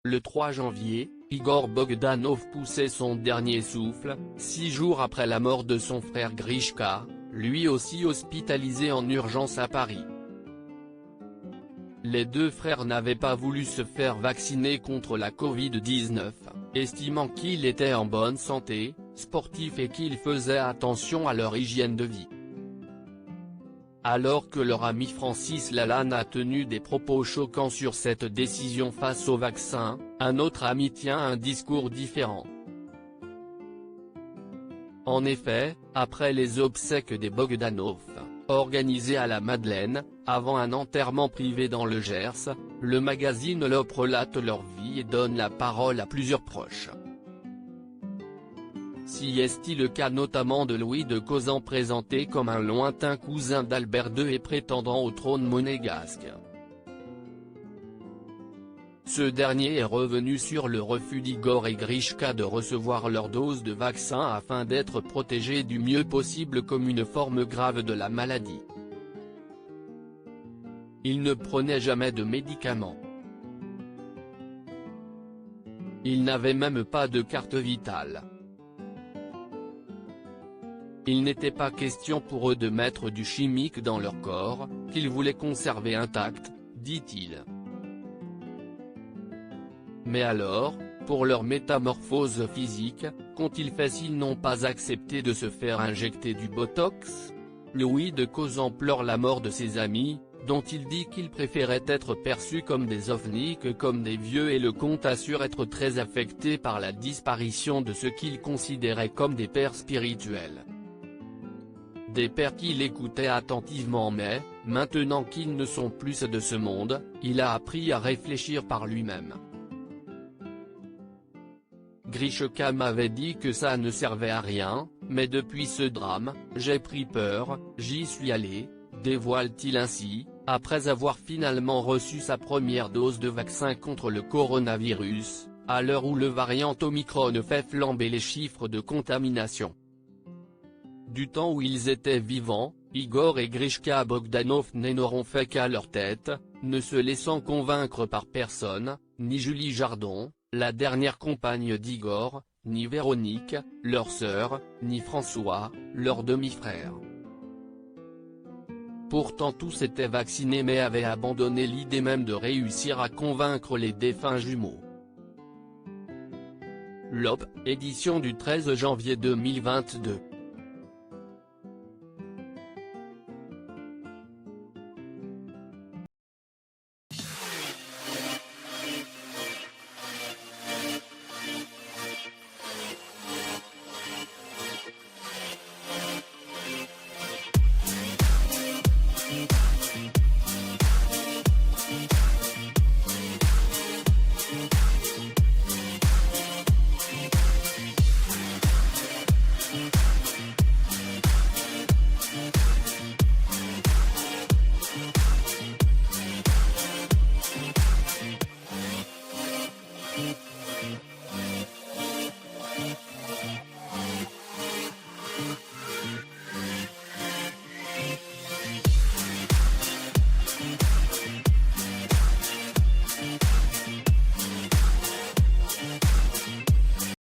Le 3 janvier, Igor Bogdanov poussait son dernier souffle, 6 jours après la mort de son frère Grishka, lui aussi hospitalisé en urgence à Paris. Les deux frères n'avaient pas voulu se faire vacciner contre la Covid-19, estimant qu'il était en bonne santé, sportif et qu'il faisait attention à leur hygiène de vie. Alors que leur ami Francis Lalanne a tenu des propos choquants sur cette décision face au vaccin, un autre ami tient un discours différent. En effet, après les obsèques des Bogdanov, organisées à la Madeleine, avant un enterrement privé dans le Gers, le magazine L'Op relate leur vie et donne la parole à plusieurs proches. Si est-il le cas notamment de Louis de Causan présenté comme un lointain cousin d'Albert II et prétendant au trône monégasque. Ce dernier est revenu sur le refus d'Igor et Grishka de recevoir leur dose de vaccin afin d'être protégés du mieux possible comme une forme grave de la maladie. Il ne prenait jamais de médicaments. Il n'avait même pas de carte vitale. Il n'était pas question pour eux de mettre du chimique dans leur corps, qu'ils voulaient conserver intact, dit-il. Mais alors, pour leur métamorphose physique, qu'ont-ils fait s'ils n'ont pas accepté de se faire injecter du Botox? Louis de Causan pleure la mort de ses amis, dont il dit qu'ils préféraient être perçus comme des ovnis que comme des vieux, et le comte assure être très affecté par la disparition de ce qu'il considérait comme des pères spirituels. Des pères qu'il écoutait attentivement mais, maintenant qu'ils ne sont plus de ce monde, il a appris à réfléchir par lui-même. Grishka m'avait dit que ça ne servait à rien, mais depuis ce drame, j'ai pris peur, j'y suis allé, dévoile-t-il ainsi, après avoir finalement reçu sa première dose de vaccin contre le coronavirus, à l'heure où le variant Omicron fait flamber les chiffres de contamination. Du temps où ils étaient vivants, Igor et Grishka Bogdanov n'auront fait qu'à leur tête, ne se laissant convaincre par personne, ni Julie Jardon, la dernière compagne d'Igor, ni Véronique, leur sœur, ni François, leur demi-frère. Pourtant tous étaient vaccinés mais avaient abandonné l'idée même de réussir à convaincre les défunts jumeaux. L'Op, édition du 13 janvier 2022.